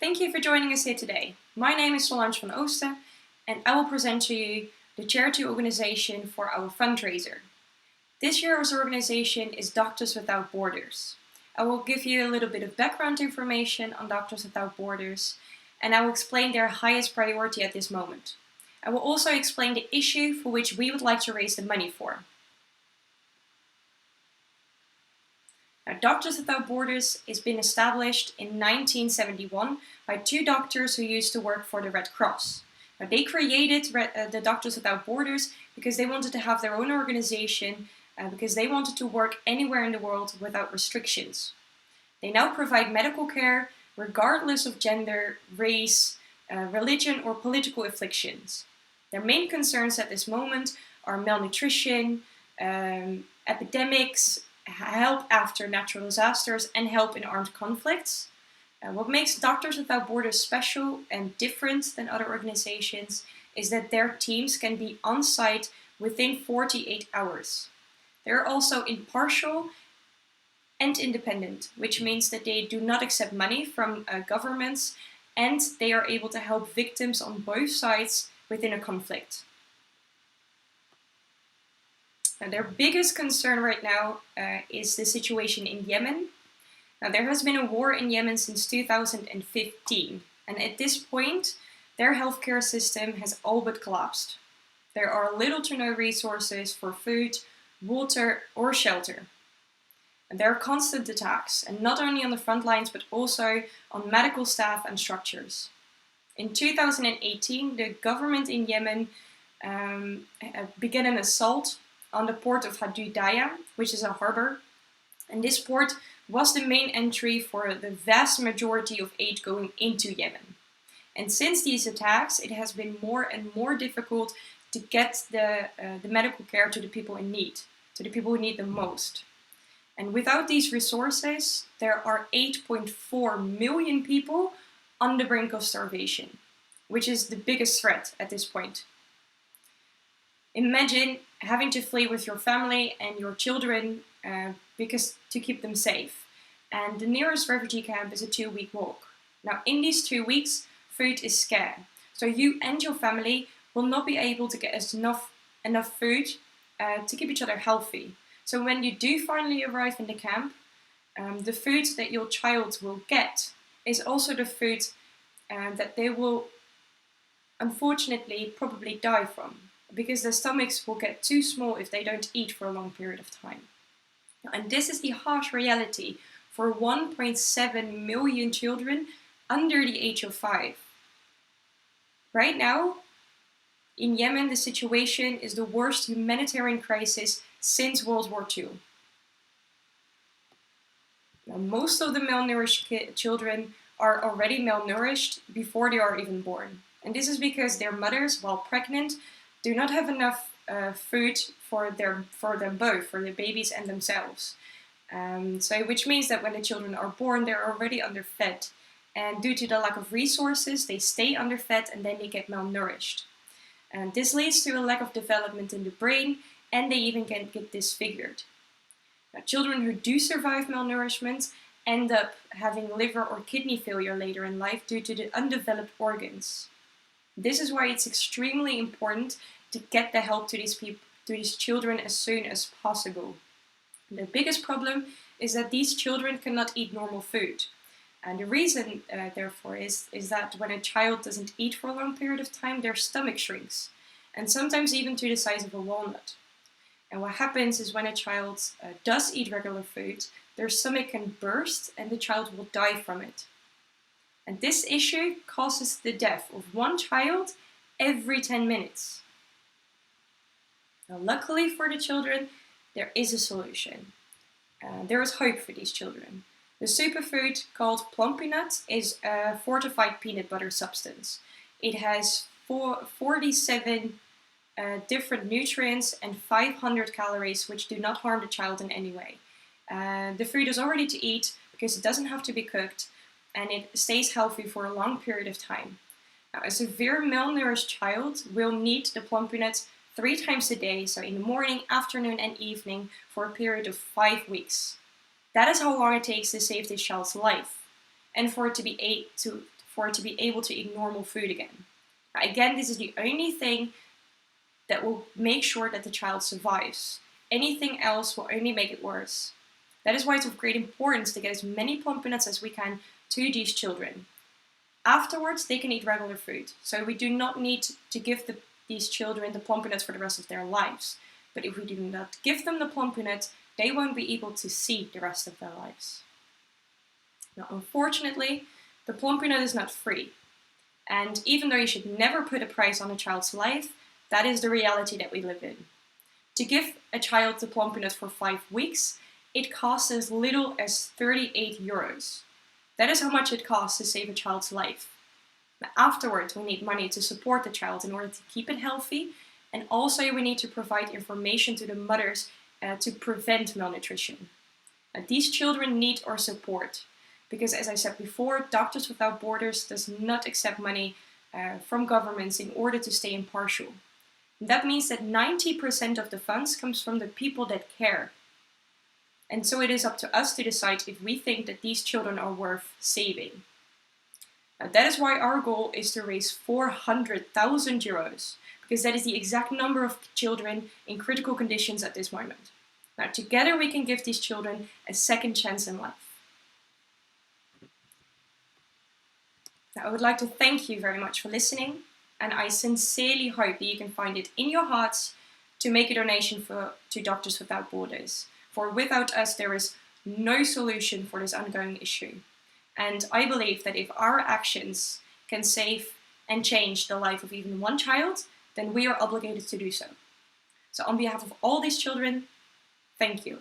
Thank you for joining us here today. My name is Solange from Oosten and I will present to you the charity organization for our fundraiser. This year's organization is Doctors Without Borders. I will give you a little bit of background information on Doctors Without Borders and I will explain their highest priority at this moment. I will also explain the issue for which we would like to raise the money for. Now, Doctors Without Borders has been established in 1971 by two doctors who used to work for the Red Cross. Now, they created the Doctors Without Borders because they wanted to have their own organization, because they wanted to work anywhere in the world without restrictions. They now provide medical care regardless of gender, race, religion or political afflictions. Their main concerns at this moment are malnutrition, epidemics, help after natural disasters and help in armed conflicts. What makes Doctors Without Borders special and different than other organizations is that their teams can be on site within 48 hours. They're also impartial and independent, which means that they do not accept money from governments and they are able to help victims on both sides within a conflict. Now, their biggest concern right now is the situation in Yemen. Now, there has been a war in Yemen since 2015, and at this point, their healthcare system has all but collapsed. There are little to no resources for food, water, or shelter. And there are constant attacks, and not only on the front lines, but also on medical staff and structures. In 2018, the government in Yemen began an assault on the port of Hadidaya, which is a harbor. And this port was the main entry for the vast majority of aid going into Yemen. And since these attacks, it has been more and more difficult to get the medical care to the people in need, to the people who need the most. And without these resources, there are 8.4 million people on the brink of starvation, which is the biggest threat at this point. Imagine having to flee with your family and your children because to keep them safe. And the nearest refugee camp is a 2-week walk. Now, in these 2 weeks, food is scarce. So you and your family will not be able to get enough food to keep each other healthy. So when you do finally arrive in the camp, the food that your child will get is also the food that they will unfortunately probably die from, because their stomachs will get too small if they don't eat for a long period of time. And this is the harsh reality for 1.7 million children under the age of 5. Right now, in Yemen, the situation is the worst humanitarian crisis since World War II. Now, most of the malnourished children are already malnourished before they are even born. And this is because their mothers, while pregnant, do not have enough food for them both, for the babies and themselves. Which means that when the children are born, they're already underfed. And due to the lack of resources, they stay underfed and then they get malnourished. And this leads to a lack of development in the brain, and they even can get disfigured. Now, children who do survive malnourishment end up having liver or kidney failure later in life due to the undeveloped organs. This is why it's extremely important to get the help to these children as soon as possible. The biggest problem is that these children cannot eat normal food. And the reason, therefore, is that when a child doesn't eat for a long period of time, their stomach shrinks, and sometimes even to the size of a walnut. And what happens is when a child does eat regular food, their stomach can burst and the child will die from it. And this issue causes the death of one child every 10 minutes. Now, luckily for the children, there is a solution. There is hope for these children. The superfood called plumpy nut is a fortified peanut butter substance. It has 47 different nutrients and 500 calories, which do not harm the child in any way. The food is already to eat because it doesn't have to be cooked and it stays healthy for a long period of time. Now, a severe malnourished child will need the plumpy nut 3 times a day, so in the morning, afternoon and evening for a period of 5 weeks. That is how long it takes to save this child's life. And for for it to be able to eat normal food again. Now, again, this is the only thing that will make sure that the child survives. Anything else will only make it worse. That is why it's of great importance to get as many plum nuts as we can to these children. Afterwards, they can eat regular food, so we do not need to give these children the plum nuts for the rest of their lives. But if we do not give them the plum nut, they won't be able to see the rest of their lives. Now, unfortunately, the plum nut is not free. And even though you should never put a price on a child's life, that is the reality that we live in. To give a child the plum nut for 5 weeks, it costs as little as 38 euros. That is how much it costs to save a child's life. Now, afterwards, we need money to support the child in order to keep it healthy, and also we need to provide information to the mothers to prevent malnutrition. Now, these children need our support, because as I said before, Doctors Without Borders does not accept money from governments in order to stay impartial. And that means that 90% of the funds comes from the people that care. And so it is up to us to decide if we think that these children are worth saving. Now, that is why our goal is to raise 400,000 euros, because that is the exact number of children in critical conditions at this moment. Now, together we can give these children a second chance in life. Now, I would like to thank you very much for listening, and I sincerely hope that you can find it in your hearts to make a donation to Doctors Without Borders. For without us, there is no solution for this ongoing issue. And I believe that if our actions can save and change the life of even one child, then we are obligated to do so. So on behalf of all these children, thank you.